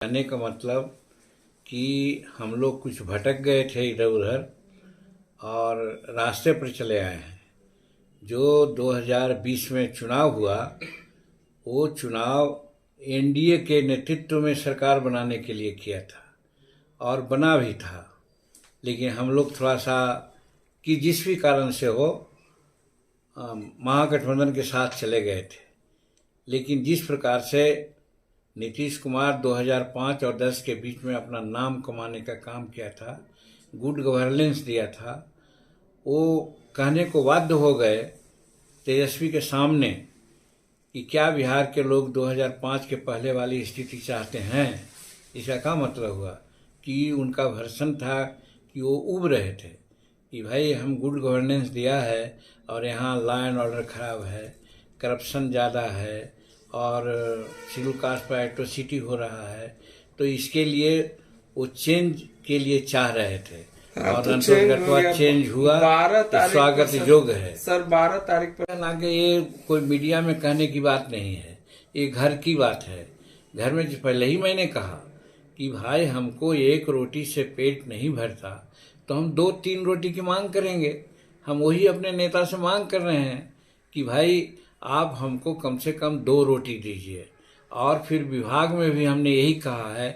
कहने का मतलब कि हम लोग कुछ भटक गए थे इधर उधर और रास्ते पर चले आए हैं। जो 2020 में चुनाव हुआ, वो चुनाव एनडीए के नेतृत्व में सरकार बनाने के लिए किया था और बना भी था। लेकिन हम लोग थोड़ा सा कि जिस भी कारण से हो महागठबंधन के साथ चले गए थे। लेकिन जिस प्रकार से नीतीश कुमार 2005 और 10 के बीच में अपना नाम कमाने का काम किया था, गुड गवर्नेंस दिया था, वो कहने को बाध्य हो गए तेजस्वी के सामने कि क्या बिहार के लोग 2005 के पहले वाली स्थिति चाहते हैं। इसका क्या मतलब हुआ कि उनका वर्षन था कि वो उब रहे थे कि भाई हम गुड गवर्नेंस दिया है और यहाँ लॉ एंड ऑर्डर खराब है, करप्शन ज़्यादा है और शेड्यूल कास्ट पर एट्रोसिटी हो रहा है, तो इसके लिए वो चेंज के लिए चाह रहे थे। और चेंज हुआ तो स्वागत योग्य है। सर 12 तारीख पर आगे ये कोई मीडिया में कहने की बात नहीं है, ये घर की बात है। घर में पहले ही मैंने कहा कि भाई हमको एक रोटी से पेट नहीं भरता तो हम 2-3 रोटी की मांग करेंगे। हम वही अपने नेता से मांग कर रहे हैं कि भाई आप हमको कम से कम 2 रोटी दीजिए। और फिर विभाग में भी हमने यही कहा है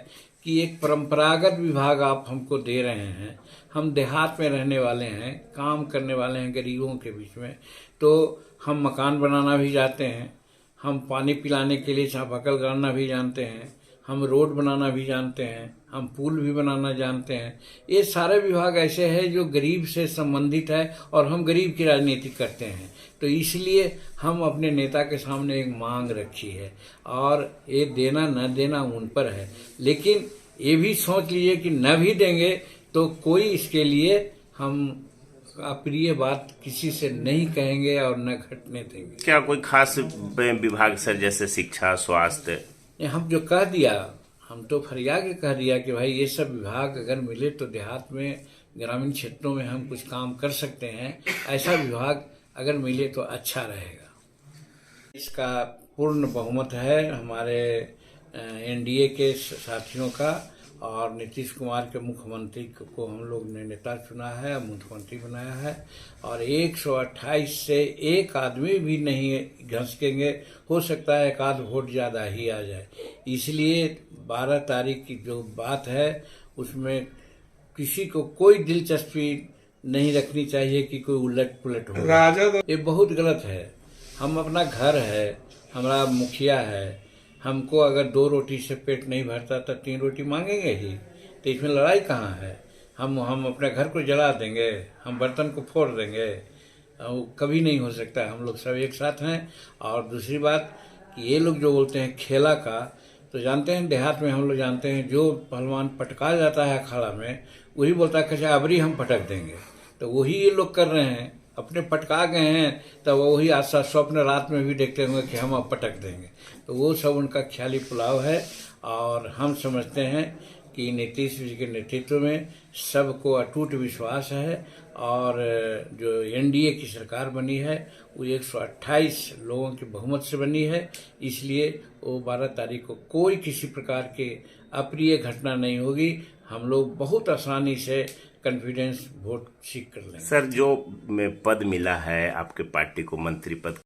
कि एक परंपरागत विभाग आप हमको दे रहे हैं। हम देहात में रहने वाले हैं, काम करने वाले हैं गरीबों के बीच में, तो हम मकान बनाना भी जानते हैं, हम पानी पिलाने के लिए चापाकल गाड़ना भी जानते हैं, हम रोड बनाना भी जानते हैं, हम पुल भी बनाना जानते हैं। ये सारे विभाग ऐसे हैं जो गरीब से संबंधित है और हम गरीब की राजनीति करते हैं। तो इसलिए हम अपने नेता के सामने एक मांग रखी है और ये देना न देना उन पर है। लेकिन ये भी सोच लीजिए कि न भी देंगे तो कोई इसके लिए हम अप्रिय बात किसी से नहीं कहेंगे और न घटने देंगे। क्या कोई खास विभाग सर, जैसे शिक्षा, स्वास्थ्य? हम जो कह दिया, हम तो फरिया के कह दिया कि भाई ये सब विभाग अगर मिले तो देहात में, ग्रामीण क्षेत्रों में हम कुछ काम कर सकते हैं। ऐसा विभाग अगर मिले तो अच्छा रहेगा। इसका पूर्ण बहुमत है हमारे एनडीए के साथियों का और नीतीश कुमार के मुख्यमंत्री को हम लोग ने नेता चुना है, मुख्यमंत्री बनाया है। और 128 से एक आदमी भी नहीं घसकेंगे। हो सकता है एक आध वोट ज़्यादा ही आ जाए। इसलिए 12 तारीख की जो बात है उसमें किसी को कोई दिलचस्पी नहीं रखनी चाहिए कि कोई उलट पुलट हो। ये बहुत गलत है। हम अपना घर है, हमारा मुखिया है, हमको अगर 2 रोटी से पेट नहीं भरता तो 3 रोटी मांगेंगे ही। तो इसमें लड़ाई कहाँ है? हम अपने घर को जला देंगे, हम बर्तन को फोड़ देंगे? कभी नहीं हो सकता। हम लोग सब एक साथ हैं। और दूसरी बात कि ये लोग जो बोलते हैं खेला का, तो जानते हैं देहात में हम लोग जानते हैं जो पहलवान पटका जाता है अखाड़ा में, वही बोलता है कचा अबरी हम पटक देंगे। तो वही ये लोग कर रहे हैं, अपने पटका गए हैं तब वही आशा स्वप्न रात में भी देखते होंगे कि हम अब पटक देंगे। तो वो सब उनका ख्याली पुलाव है। और हम समझते हैं कि नीतीश जी के नेतृत्व में सबको अटूट विश्वास है और जो एनडीए की सरकार बनी है वो 128 लोगों के बहुमत से बनी है। इसलिए वो 12 तारीख को कोई किसी प्रकार के अप्रिय घटना नहीं होगी। हम लोग बहुत आसानी से कॉन्फिडेंस वोट सीख कर लेंगे। सर, जो पद मिला है आपके पार्टी को, मंत्री पद,